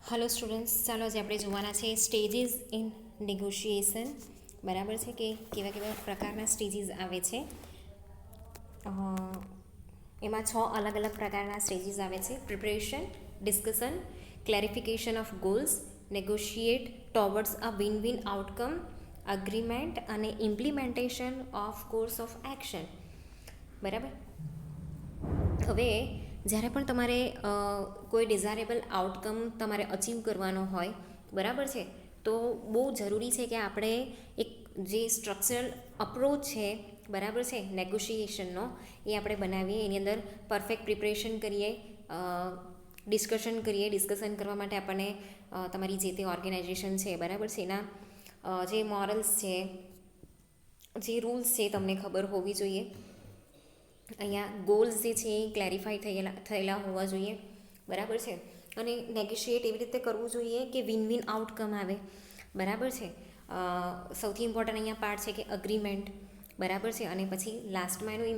Hello students, ચાલો આજે આપણે જોવાના છે સ્ટેજીસ ઇન નેગોશિએશન. બરાબર છે કે કેવા કેવા પ્રકારના સ્ટેજીસ આવે છે. અ, એમાં 6 અલગ અલગ પ્રકારના સ્ટેજીસ આવે છે: preparation, discussion, clarification of goals, negotiate towards a win win outcome, agreement અને implementation of course of action. બરાબર. હવે જ્યારે પણ તમારે કોઈ ડિઝાયરેબલ આઉટકમ તમારે અચીવ કરવાનો હોય, બરાબર છે, તો બહુ જરૂરી છે કે આપણે એક જે સ્ટ્રક્ચરલ અપ્રોચ છે, બરાબર છે, નેગોશિએશનનો, એ આપણે બનાવીએ. એની અંદર પરફેક્ટ પ્રિપરેશન કરીએ, ડિસ્કશન કરવા માટે આપણને તમારી જે તે ઓર્ગેનાઇઝેશન છે, બરાબર છે, એના જે મોરલ્સ છે, જે રૂલ્સ છે, તમને ખબર હોવી જોઈએ. અહીંયા ગોલ્સ જે છે એ ક્લેરિફાઈ થયેલા હોવા જોઈએ, બરાબર છે. અને નેગોશિએટ એવી રીતે કરવું જોઈએ કે વિન વિન આઉટકમ આવે, બરાબર છે. સૌથી ઇમ્પોર્ટન્ટ અહીંયા પાર્ટ છે કે અગ્રીમેન્ટ, બરાબર છે. અને પછી લાસ્ટમાં એનું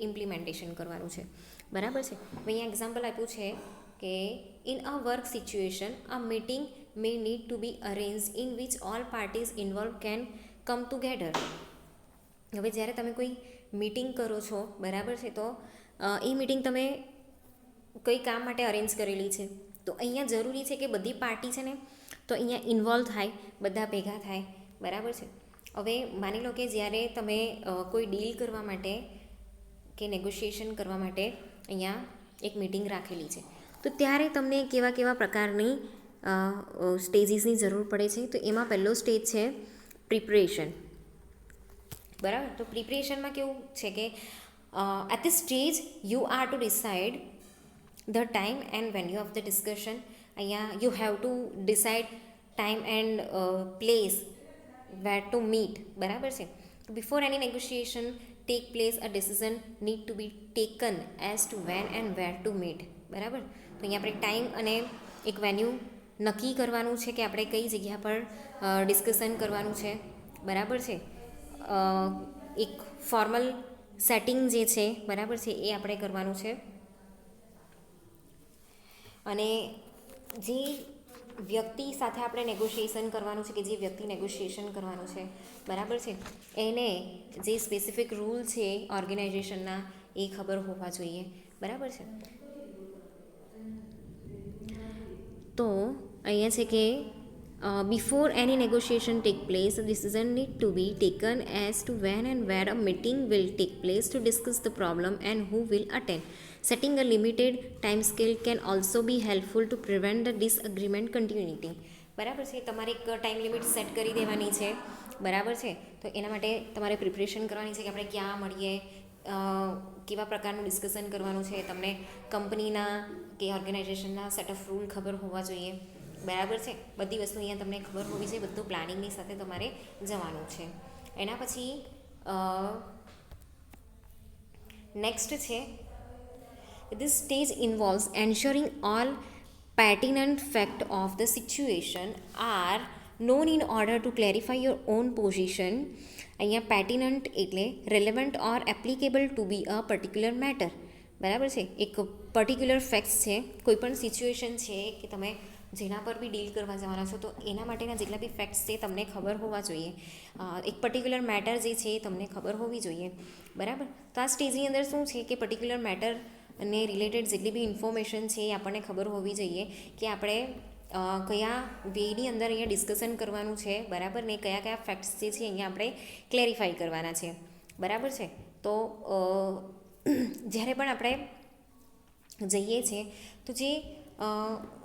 ઇમ્પ્લિમેન્ટેશન કરવાનું છે, બરાબર છે. અહીંયા એક્ઝામ્પલ આપ્યું છે કે in a work situation a meeting may need to be arrange in which all parties involve can come together. હવે જ્યારે તમે કોઈ મીટિંગ કરો છો, બરાબર છે, તો એ મીટિંગ તમે કઈ કામ માટે અરેન્જ કરેલી છે, તો અહીંયા જરૂરી છે કે બધી પાર્ટી છે ને તો અહીંયા ઇન્વોલ્વ થાય, બધા ભેગા થાય, બરાબર છે. હવે માની લો કે જ્યારે તમે કોઈ ડીલ કરવા માટે કે નેગોશિએશન કરવા માટે અહીંયા એક મીટિંગ રાખેલી છે, તો ત્યારે તમને કેવા કેવા પ્રકારની સ્ટેજીસની જરૂર પડે છે. તો એમાં પહેલો સ્ટેજ છે પ્રિપરેશન, બરાબર. તો પ્રિપરેશનમાં કેવું છે કે at the stage you are to decide the time and venue of the discussion. અહીંયા you have to decide time and place where to meet, બરાબર છે. તો before any negotiation take place a decision need to be taken as to when and where to meet, બરાબર. તો અહીંયા આપણે time અને એક વેન્યુ નક્કી કરવાનું છે કે આપણે કઈ જગ્યા પર ડિસ્કશન કરવાનું છે, બરાબર છે. એક ફોર્મલ સેટિંગ જે છે, બરાબર છે, એ આપણે કરવાનું છે. અને જે વ્યક્તિ સાથે આપણે નેગોશિએશન કરવાનું છે, કે જે વ્યક્તિ નેગોશિએશન કરવાનું છે, બરાબર છે, એને જે સ્પેસિફિક રૂલ છે ઓર્ગેનાઇઝેશનના એ ખબર હોવા જોઈએ, બરાબર છે. તો અહીંયા છે કે before any negotiation take place decision need to be taken as to when and where a meeting will take place to discuss the problem and who will attend. Setting a limited time scale can also be helpful to prevent the disagreement continuity, બરાબર છે. તમારે એક time limit set કરી દેવાની છે, બરાબર છે. તો એના માટે તમારે પ્રિપરેશન કરવાની છે કે આપણે ક્યાં મળીએ, કેવા પ્રકારનું ડિસ્કશન કરવાનું છે, તમને કંપનીના કે ઓર્ગેનાઇઝેશનના સેટ ઓફ રૂલ ખબર હોવા જોઈએ, બરાબર છે. બધી વસ્તુ અહીંયા તમને ખબર હોવી જોઈએ. બધું પ્લાનિંગની સાથે તમારે જવાનું છે. એના પછી નેક્સ્ટ છે this stage involves ensuring all pertinent facts of the situation are known in order to clarify your own position. અહીંયા pertinent એટલે relevant or applicable to be a particular matter, બરાબર છે. એક પર્ટિક્યુલર ફેક્ટ્સ છે, કોઈ પણ situation છે કે તમે જેના પર બી ડીલ કરવા જવાના છો, તો એના માટેના જેટલા બી ફેક્ટ્સ છે તમને ખબર હોવા જોઈએ. એક પર્ટિક્યુલર મેટર જે છે એ તમને ખબર હોવી જોઈએ, બરાબર. તો આ સ્ટેજની અંદર શું છે કે પર્ટિક્યુલર મેટર અને રિલેટેડ જેટલી બી ઇન્ફોર્મેશન છે એ આપણને ખબર હોવી જોઈએ કે આપણે કયા વેની અંદર અહીંયા ડિસ્કશન કરવાનું છે, બરાબર ને, કયા કયા ફેક્ટ્સ જે છે અહીંયા આપણે ક્લેરિફાઈ કરવાના છે, બરાબર છે. તો જ્યારે પણ આપણે જઈએ છીએ તો જે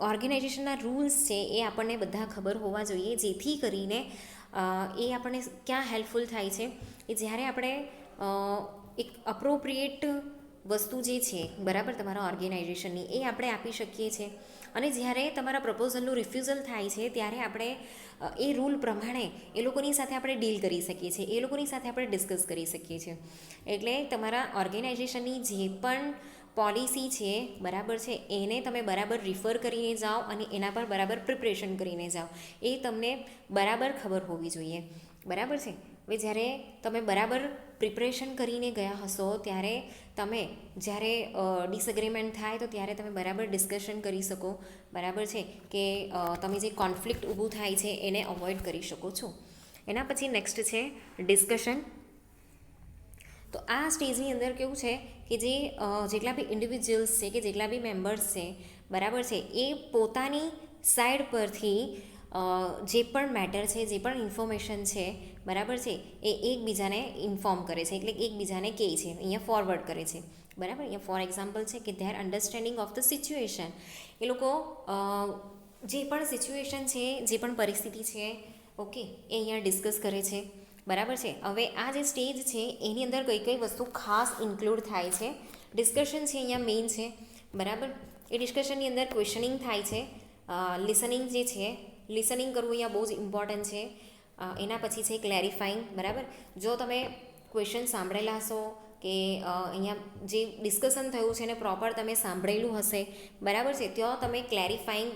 ઓર્ગેનાઇઝેશનના રૂલ્સ છે એ આપણને બધા ખબર હોવા જોઈએ, જેથી કરીને એ આપણને ક્યાં હેલ્પફુલ થાય છે એ જ્યારે આપણે એક અપ્રોપ્રિએટ વસ્તુ જે છે, બરાબર, તમારા ઓર્ગેનાઇઝેશનની એ આપણે આપી શકીએ છીએ. અને જ્યારે તમારા પ્રપોઝલનું રિફ્યુઝલ થાય છે ત્યારે આપણે એ રૂલ પ્રમાણે એ લોકોની સાથે આપણે ડીલ કરી શકીએ છીએ, એ લોકોની સાથે આપણે ડિસ્કસ કરી શકીએ છીએ. એટલે તમારા ઓર્ગેનાઇઝેશનની જે પણ પોલિસી છે, બરાબર છે, એને તમે બરાબર રિફર કરીને જાઓ અને એના પર બરાબર પ્રિપરેશન કરીને જાઓ. એ તમને બરાબર ખબર હોવી જોઈએ, બરાબર છે. હવે જ્યારે તમે બરાબર પ્રિપરેશન કરીને ગયા હશો ત્યારે તમે જ્યારે ડિસએગ્રીમેન્ટ થાય તો ત્યારે તમે બરાબર ડિસ્કશન કરી શકો, બરાબર છે કે તમે જે કોન્ફ્લિક્ટ ઊભું થાય છે એને અવોઇડ કરી શકો છો. એના પછી નેક્સ્ટ છે ડિસ્કશન. તો આ સ્ટેજની અંદર કેવું છે કે જેટલા બી ઇન્ડિવિજ્યુઅલ્સ છે કે જેટલા બી મેમ્બર્સ છે, બરાબર છે, એ પોતાની સાઈડ પરથી જે પણ મેટર છે, જે પણ ઇન્ફોર્મેશન છે, બરાબર છે, એ એકબીજાને ઇન્ફોર્મ કરે છે, એટલે એકબીજાને કહે છે, અહીંયા ફોરવર્ડ કરે છે, બરાબર. અહીંયા ફોર એક્ઝામ્પલ છે કે there understanding of the situation, એ લોકો જે પણ સિચ્યુએશન છે, જે પણ પરિસ્થિતિ છે, ઓકે, એ અહીંયા ડિસ્કસ કરે છે, બરાબર છે. હવે આ જે સ્ટેજ છે એની અંદર કઈ કઈ વસ્તુ ખાસ ઇન્ક્લુડ થાય છે, ડિસ્કશન છે અહીંયા મેઇન છે, બરાબર. એ ડિસ્કશનની અંદર ક્વેશ્ચનિંગ થાય છે, લિસનિંગ જે છે, લિસનિંગ કરવું અહીંયા બહુ જ ઇમ્પોર્ટન્ટ છે. એના પછી છે ક્લેરિફાઈંગ, બરાબર. જો તમે ક્વેશ્ચન સાંભળેલા હશો કે અહીંયા જે ડિસ્કશન થયું છે એને પ્રોપર તમે સાંભળેલું હશે, બરાબર છે, ત્યાં તમે ક્લેરિફાઈંગ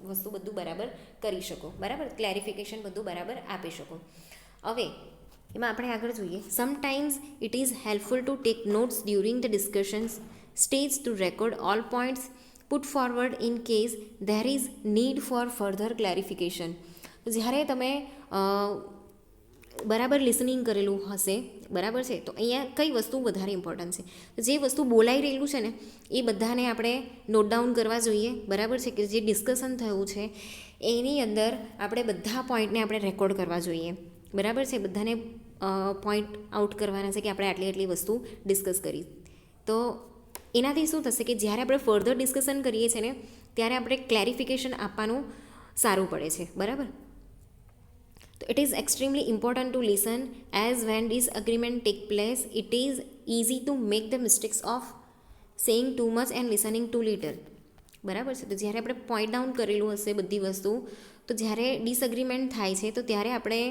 વસ્તુ બધું બરાબર કરી શકો, બરાબર, ક્લેરિફિકેશન બધું બરાબર આપી શકો. હવે એમાં આપણે આગળ જોઈએ, sometimes it is helpful to take notes during the discussions stage to record all points put forward in case there is need for further clarification. જ્યારે તમે બરાબર લિસનિંગ કરેલું હશે, બરાબર છે, તો અહીંયા કઈ વસ્તુ વધારે ઇમ્પોર્ટન્ટ છે, જે વસ્તુ બોલાઈ રહેલું છે ને એ બધાને આપણે નોટ ડાઉન કરવા જોઈએ, બરાબર છે, કે જે ડિસ્કશન થયું છે એની અંદર આપણે બધા પોઈન્ટને આપણે રેકોર્ડ કરવા જોઈએ, બરાબર છે. બધાને પોઈન્ટ આઉટ કરવાના છે કે આપણે આટલી આટલી વસ્તુ ડિસ્કસ કરી. તો એનાથી શું થશે કે જ્યારે આપણે ફર્ધર ડિસ્કશન કરીએ છીએ ને ત્યારે આપણે ક્લેરિફિકેશન આપવાનું સારું પડે છે, બરાબર. તો it is extremely important to listen as when disagreement take place it is easy to make the mistakes of saying too much and listening too little, બરાબર છે. તો જ્યારે આપણે પોઈન્ટ ડાઉન કરેલું હશે બધી વસ્તુ, તો જ્યારે ડિસએગ્રીમેન્ટ થાય છે તો ત્યારે આપણે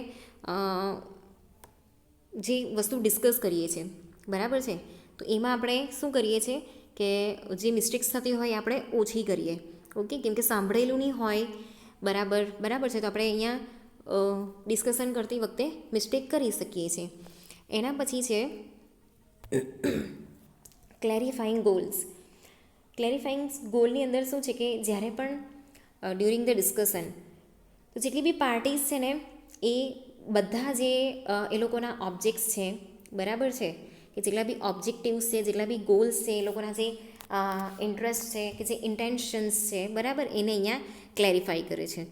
જે વસ્તુ ડિસ્કસ કરીએ છીએ, બરાબર છે, તો એમાં આપણે શું કરીએ છીએ કે જે મિસ્ટેક્સ થતી હોય આપણે ઓછી કરીએ, ઓકે, કેમ કે સાંભળેલું નહીં હોય બરાબર છે, તો આપણે અહીંયા ડિસ્કશન કરતી વખતે મિસ્ટેક કરી શકીએ છીએ. એના પછી છે ક્લેરિફાઈંગ ગોલ્સ. ક્લેરિફાઈંગ ગોલની અંદર શું છે કે જ્યારે પણ ડ્યુરિંગ ધ ડિસ્કશન તો જેટલી બી પાર્ટીઝ છે ને એ બધા જે એ લોકોના ઓબ્જેક્ટ્સ છે, બરાબર છે, કે જેટલા બી ઓબ્જેક્ટિવ્સ છે, જેટલા બી ગોલ્સ છે, એ લોકોના જે ઇન્ટરેસ્ટ છે કે જે ઇન્ટેન્શન્સ છે, બરાબર, એને અહીંયા ક્લેરિફાઈ કરે છે.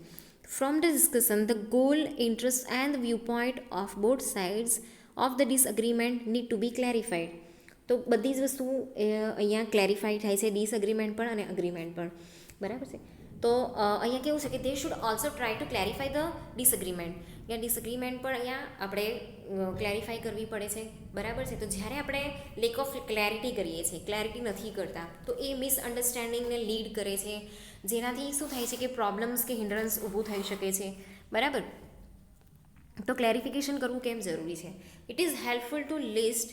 From the discussion the goal, interest and view point of both sides of the disagreement need to be clarified. તો બધી જ વસ્તુ અહીંયા ક્લેરિફાઈ થાય છે, ડિસએગ્રીમેન્ટ પણ અને અગ્રીમેન્ટ પણ, બરાબર છે. તો અહીંયા કેવું છે કે they should also try to clarify the disagreement. યા ડિસએગ્રીમેન્ટ પણ અહીંયા આપણે ક્લેરિફાઈ કરવી પડે છે, બરાબર છે. તો જ્યારે આપણે લેક ઓફ ક્લેરિટી કરીએ છીએ, ક્લેરિટી નથી કરતા, તો એ મિસઅન્ડરસ્ટેન્ડિંગને લીડ કરે છે, જેનાથી શું થાય છે કે પ્રોબ્લેમ્સ કે હિન્ડ્રન્સ ઊભું થઈ શકે છે, બરાબર. તો ક્લેરિફિકેશન કરવું કેમ જરૂરી છે? It is helpful two list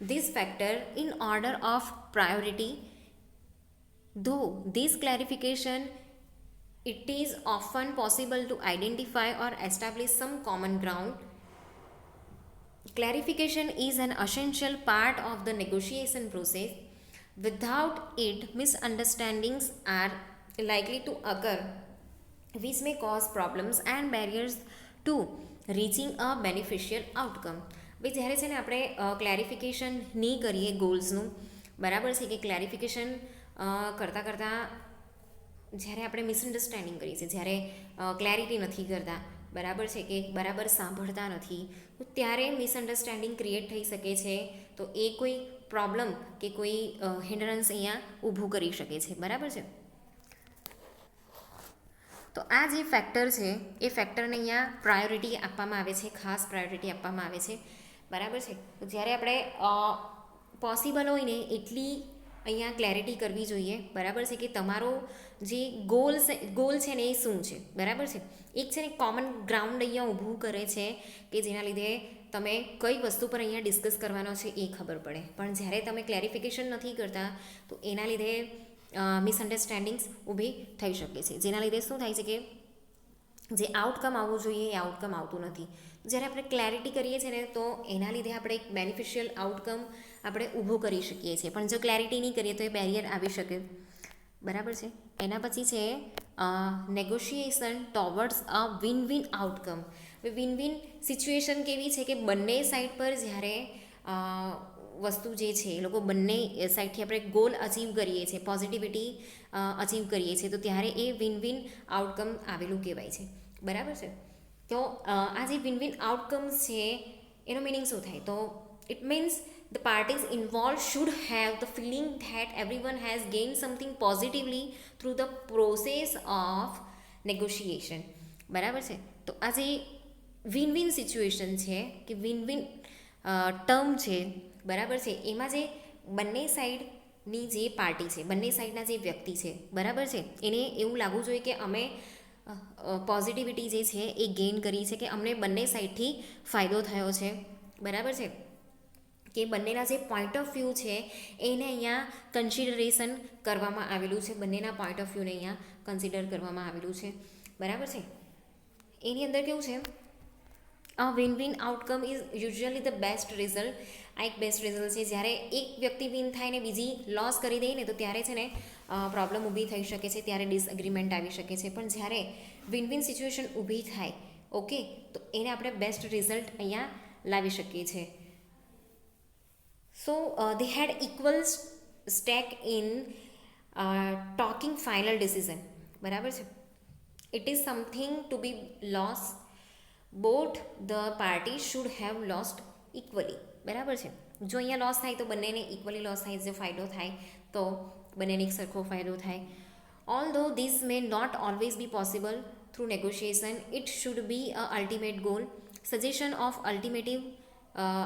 this factor in order of priority. Though this clarification, it is often possible to identify or establish some common ground. Clarification is an essential part of the negotiation process. Without it, misunderstandings are likely to occur, which may cause problems and barriers to reaching a beneficial outcome. ભાઈ જ્યારે છે ને આપણે clarification નહીં કરીએ ગોલ્સનું, બરાબર છે, કે ક્લેરિફિકેશન કરતાં જ્યારે આપણે મિસઅન્ડરસ્ટેન્ડિંગ કરીએ છીએ, જ્યારે ક્લેરિટી નથી કરતા, બરાબર છે, કે બરાબર સાંભળતા નથી, તો ત્યારે મિસઅન્ડરસ્ટેન્ડિંગ ક્રિએટ થઈ શકે છે. તો એ કોઈ પ્રોબ્લેમ કે કોઈ હિન્ડરન્સ અહીંયા ઊભું કરી શકે છે, બરાબર છે. તો આ જે ફેક્ટર છે એ ફેક્ટરને અહીંયા પ્રાયોરિટી આપવામાં આવે છે, ખાસ પ્રાયોરિટી આપવામાં આવે છે, બરાબર છે. તો જ્યારે આપણે પોસિબલ હોય ને એટલી અહીંયા ક્લેરિટી કરવી જોઈએ, બરાબર છે, કે તમારો જે ગોલ છે ને એ શું છે, બરાબર છે. એક છે ને કોમન ગ્રાઉન્ડ અહીંયા ઊભું કરે છે કે જેના લીધે તમે કઈ વસ્તુ પર અહીંયા ડિસ્કસ કરવાનો છે એ ખબર પડે. પણ જ્યારે તમે ક્લેરિફિકેશન નથી કરતા તો એના લીધે મિસઅન્ડરસ્ટેન્ડિંગ્સ ઊભી થઈ શકે છે, જેના લીધે શું થાય છે કે જે આઉટકમ આવવું જોઈએ એ આઉટકમ આવતું નથી. જ્યારે આપણે ક્લેરિટી કરીએ છીએ ને તો એના લીધે આપણે એક બેનિફિશિયલ આઉટકમ આપણે ઊભો કરી શકીએ છીએ, પણ જો ક્લેરિટી નહીં કરીએ તો એ બેરિયર આવી શકે, બરાબર છે. એના પછી છે negotiation towards a win win outcome. Win win situation કેવી છે કે બંને સાઈડ પર જ્યારે વસ્તુ જે છે એ લોકો બંને સાઈડથી આપણે ગોલ અચીવ કરીએ છીએ, પોઝિટિવિટી અચીવ કરીએ છીએ, તો ત્યારે એ વિન વિન આઉટકમ આવેલું કહેવાય છે, બરાબર છે. તો આ જે વિન વિન આઉટકમ્સ છે એનો મિનિંગ શું થાય, તો it means the parties involved should have the feeling that everyone has gained something positively through the process of negotiation, બરાબર છે. તો આ જે વિન વિન સિચ્યુએશન છે કે વિન વિન ટર્મ છે, બરાબર છે, એમાં જે બંને સાઈડની જે પાર્ટી છે, બંને સાઈડના જે વ્યક્તિ છે, બરાબર છે, એને એવું લાગવું જોઈએ કે અમે પોઝિટિવિટી જે છે એ ગેઇન કરી છે, કે અમને બંને સાઈડથી ફાયદો થયો છે, બરાબર છે, કે બંનેના જે પોઈન્ટ ઓફ વ્યૂ છે એને અહીંયા કન્સિડરેશન કરવામાં આવેલું છે, બંનેના પોઈન્ટ ઓફ વ્યૂને અહીંયા કન્સિડર કરવામાં આવેલું છે, બરાબર છે. એની અંદર કેવું છે, આ win win outcome is usually the best result. આ એક બેસ્ટ રિઝલ્ટ છે. જ્યારે એક વ્યક્તિ વિન થાય ને બીજી લોસ કરી દે ને તો ત્યારે છે ને પ્રોબ્લેમ ઊભી થઈ શકે છે, ત્યારે ડિસએગ્રીમેન્ટ આવી શકે છે. પણ જ્યારે વિન વિન સિચ્યુએશન ઊભી થાય, ઓકે, તો એને આપણે બેસ્ટ રિઝલ્ટ અહીંયા લાવી શકીએ છીએ. So they had equal stake in talking final decision, બરાબર છે. It is something to be lost. Both the parties should have lost equally, બરાબર છે. જો અહીંયા લોસ થાય તો બંનેને ઇક્વલી લોસ થાય, જો ફાયદો થાય તો બંનેને એક સરખો ફાયદો થાય. Although this may not always be possible through negotiation, it should be a ultimate goal. Suggestion of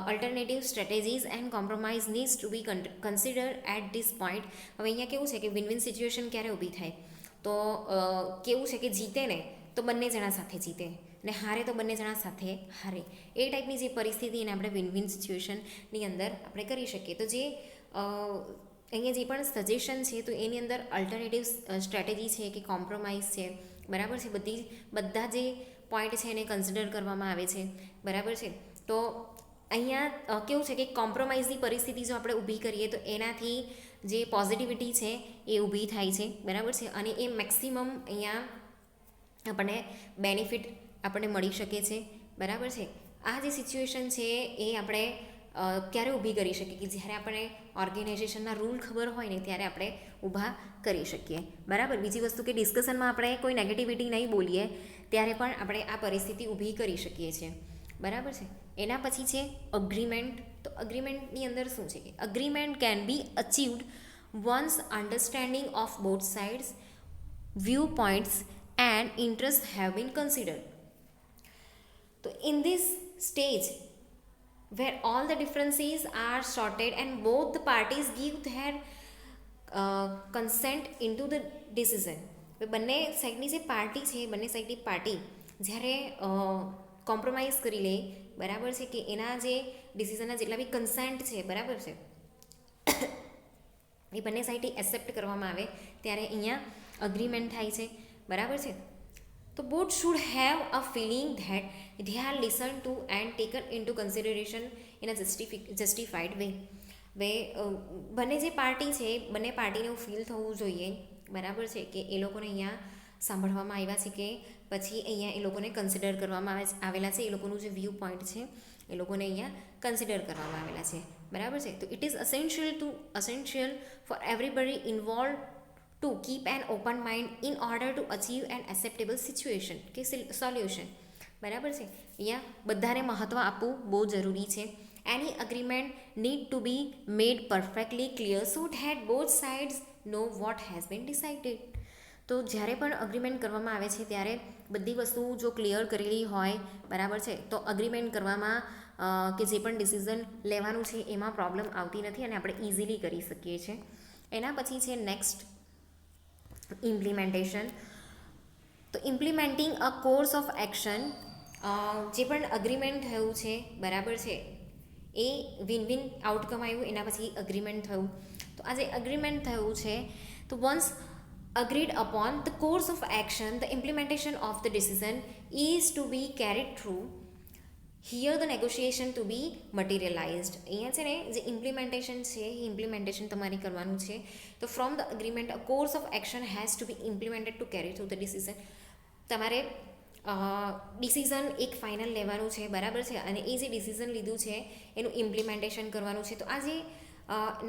alternative strategies and compromise needs to be considered at this point. હવે અહીંયા કેવું છે કે વિન વિન સિચ્યુએશન ક્યારે ઊભી થાય, તો કેવું છે કે જીતે ને તો બંને જણા સાથે જીતે ને હારે તો બંને જણા સાથે હારે, એ ટાઈપની જે પરિસ્થિતિ એને આપણે વિન વિન સિચ્યુએશનની અંદર આપણે કરી શકીએ. તો જે અહીંયા જે પણ સજેશન છે તો એની અંદર અલ્ટરનેટિવ સ્ટ્રેટેજી છે કે કોમ્પ્રોમાઇઝ છે, બરાબર છે, બધા જે પોઈન્ટ છે એને કન્સિડર કરવામાં આવે છે, બરાબર છે. તો અહીંયા કેવું છે કે કોમ્પ્રોમાઇઝની પરિસ્થિતિ જો આપણે ઊભી કરીએ તો એનાથી જે પોઝિટિવિટી છે એ ઊભી થાય છે, બરાબર છે, અને એ મેક્સિમમ અહીંયા આપણને બેનિફિટ આપણને મળી શકે છે, બરાબર છે. આ જે સિચ્યુએશન છે એ આપણે ક્યારે ઊભી કરી શકીએ કે જ્યારે આપણે ઓર્ગેનાઇઝેશનના રૂલ ખબર હોય ને ત્યારે આપણે ઊભા કરી શકીએ, બરાબર. બીજી વસ્તુ કે ડિસ્કશનમાં આપણે કોઈ નેગેટિવિટી નહીં બોલીએ ત્યારે પણ આપણે આ પરિસ્થિતિ ઊભી કરી શકીએ છીએ, બરાબર છે. એના પછી છે અગ્રીમેન્ટ. તો અગ્રીમેન્ટની અંદર શું છે કે agreement can be achieved once understanding of both sides, view points and interest have been considered. તો in this stage where all the differences are sorted and both the parties give their consent into the decision. બંને સાઈડની જે party છે, બંને સાઈડની party જ્યારે compromise કરી લે, બરાબર છે, કે એના જે ડિસિઝનના જેટલા બી કન્સેન્ટ છે, બરાબર છે, એ બંને સાઈડથી એક્સેપ્ટ કરવામાં આવે ત્યારે અહીંયા અગ્રીમેન્ટ થાય છે, બરાબર છે. તો both should have a feeling that they are listened to and taken into consideration in a justified way. બંને જે પાર્ટી છે બંને પાર્ટીને એવું ફીલ થવું જોઈએ, બરાબર છે, કે એ લોકોને અહીંયા સાંભળવામાં આવ્યા છે, કે પછી અહીંયા એ લોકોને કન્સિડર કરવામાં આવેલા છે, એ લોકોનું જે વ્યૂ પોઈન્ટ છે એ લોકોને અહીંયા કન્સિડર કરવામાં આવેલા છે, બરાબર છે. તો it is essential for everybody involved to keep an open mind in order to achieve an acceptable situation કે સોલ્યુશન, બરાબર છે. અહીંયા બધાને મહત્ત્વ આપવું બહુ જરૂરી છે. એની agreement need to be made perfectly clear so that both sides know what has been decided. તો જ્યારે પણ અગ્રીમેન્ટ કરવામાં આવે છે ત્યારે બધી વસ્તુ જો ક્લિયર કરેલી હોય, બરાબર છે, તો અગ્રીમેન્ટ કરવામાં કે જે પણ ડિસિઝન લેવાનું છે એમાં પ્રોબ્લેમ આવતી નથી અને આપણે ઇઝીલી કરી શકીએ છીએ. એના પછી છે નેક્સ્ટ ઇમ્પ્લિમેન્ટેશન. તો implementing a course of action. જે પણ અગ્રીમેન્ટ થયું છે, બરાબર છે, એ વિન વિન આઉટકમ આવ્યું, એના પછી અગ્રીમેન્ટ થયું. તો આ જે અગ્રીમેન્ટ થયું છે તો once agreed upon the course of action, the implementation of the decision is to be carried through here the negotiation to be materialised. અહીંયા છે ને જે ઇમ્પ્લિમેન્ટેશન છે એ ઇમ્પ્લિમેન્ટેશન તમારે કરવાનું છે. તો from the agreement a course of action has to be implemented to carry through the decision. તમારે ડિસિઝન એક ફાઇનલ લેવાનું છે, બરાબર છે, અને એ જે ડિસિઝન લીધું છે એનું ઇમ્પ્લિમેન્ટેશન કરવાનું છે. તો આ જે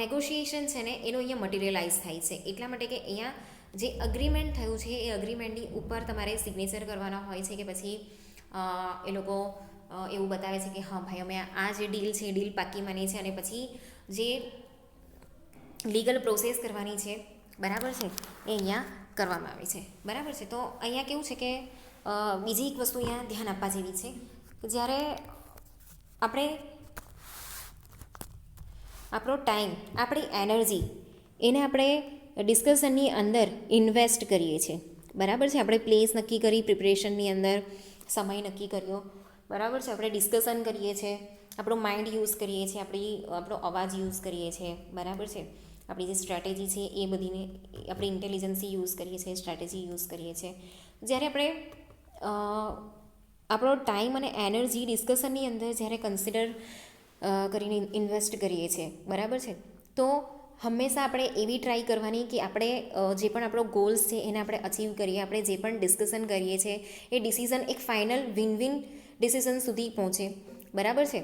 નેગોશિએશન છે ને એનું અહીંયા મટીરિયલાઇઝ થાય છે, એટલા માટે કે અહીંયા જે અગ્રીમેન્ટ થયું છે એ અગ્રીમેન્ટની ઉપર તમારે સિગ્નેચર કરવાના હોય છે, કે પછી એ લોકો એવું બતાવે છે કે હા ભાઈ અમે આ જે ડીલ છે ડીલ પાકી માની છે, અને પછી જે લીગલ પ્રોસેસ કરવાની છે, બરાબર છે, એ અહીંયા કરવામાં આવે છે, બરાબર છે. તો અહીંયા કેવું છે કે બીજી એક વસ્તુ અહીંયા ધ્યાન આપવા જેવી છે કે જ્યારે આપણે આપણો ટાઈમ, આપણી એનર્જી એને આપણે ડિસ્કશનની અંદર ઇન્વેસ્ટ કરીએ છીએ, બરાબર છે. આપણે પ્લેસ નક્કી કરી, પ્રિપરેશનની અંદર સમય નક્કી કર્યો, બરાબર છે. આપણે ડિસ્કશન કરીએ છીએ, આપણો માઇન્ડ યુઝ કરીએ છીએ, આપણો અવાજ યુઝ કરીએ છીએ, બરાબર છે. આપણી જે સ્ટ્રેટેજી છે એ બધીને આપણી ઇન્ટેલિજન્સી યુઝ કરીએ છીએ, સ્ટ્રેટેજી યુઝ કરીએ છીએ. જ્યારે આપણે આપણો ટાઈમ અને એનર્જી ડિસ્કશનની અંદર જ્યારે કન્સિડર કરીને ઇન્વેસ્ટ કરીએ છીએ, બરાબર છે, તો હંમેશા આપણે એવી ટ્રાય કરવાની કે આપણે જે પણ આપણો ગોલ્સ છે એને આપણે અચીવ કરીએ. આપણે જે પણ ડિસ્કશન કરીએ છીએ એ ડિસિઝન એક ફાઇનલ વિન વિન ડિસિઝન સુધી પહોંચે, બરાબર છે.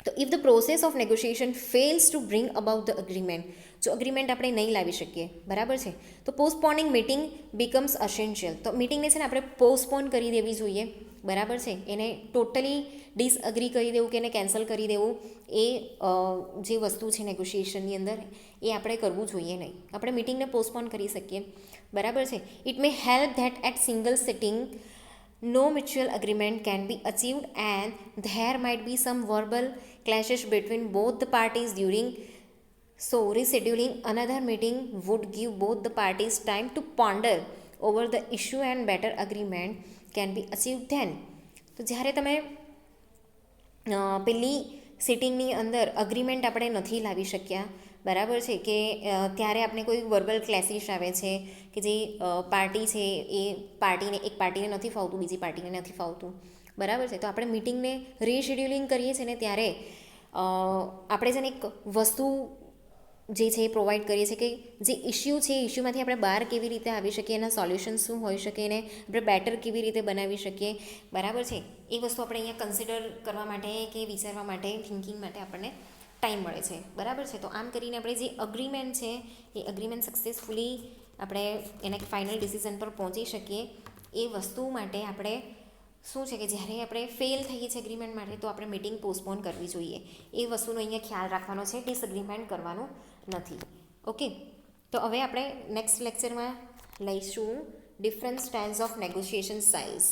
તો if the process of negotiation fails to bring about the agreement, જો અગ્રીમેન્ટ આપણે નહીં લાવી શકીએ, બરાબર છે, તો પોસ્ટપોનિંગ મીટિંગ બિકમ્સ અસેન્શિયલ. તો મિટિંગને છે ને આપણે પોસ્ટપોન કરી દેવી જોઈએ, બરાબર છે. એને ટોટલી ડિસઅગ્રી કરી દેવું કે એને કેન્સલ કરી દેવું, એ જે વસ્તુ છે નેગોશિએશનની અંદર એ આપણે કરવું જોઈએ નહીં. આપણે મિટિંગને પોસ્ટપોન કરી શકીએ, બરાબર છે. It may help that at single sitting no mutual agreement can be achieved and there might be some verbal clashes between both the parties during, so rescheduling another meeting would give both the parties time to ponder over the issue and better agreement can be achieved then. તો જ્યારે તમે પેલી સિટિંગની અંદર agreement આપણે નથી લાવી શક્યા, બરાબર છે, કે ત્યારે આપણે કોઈ વર્બલ ક્લેશિશ આવે છે કે જે પાર્ટી છે એ એક પાર્ટીને નથી ફાવતું, બીજી પાર્ટીને નથી ફાવતું, બરાબર છે. તો આપણે મિટિંગને રીશેડ્યુલિંગ કરીએ છીએ ને ત્યારે આપણે છે ને એક વસ્તુ જે છે એ પ્રોવાઈડ કરીએ છીએ કે જે ઇશ્યુ છે એ ઇશ્યુમાંથી આપણે બહાર કેવી રીતે આવી શકીએ, એના સોલ્યુશન શું હોઈ શકે, એને આપણે બેટર કેવી રીતે બનાવી શકીએ, બરાબર છે. એ વસ્તુ આપણે અહીંયા કન્સિડર કરવા માટે કે વિચારવા માટે, થિંકિંગ માટે આપણને ટાઈમ મળે છે, બરાબર છે. તો આમ કરીને આપણે જે અગ્રીમેન્ટ છે એ અગ્રીમેન્ટ સક્સેસફુલી આપણે એના ફાઇનલ ડિસિઝન પર પહોંચી શકીએ. એ વસ્તુ માટે આપણે શું છે કે જ્યારે આપણે ફેલ થઈએ છીએ એગ્રીમેન્ટ માટે, તો આપણે મિટિંગ પોસ્ટપોન કરવી જોઈએ. એ વસ્તુનો અહીંયા ખ્યાલ રાખવાનો છે, ડિસએગ્રીમેન્ટ કરવાનું નથી. ઓકે, તો હવે આપણે નેક્સ્ટ લેક્ચરમાં લઈશું different styles of negotiation styles.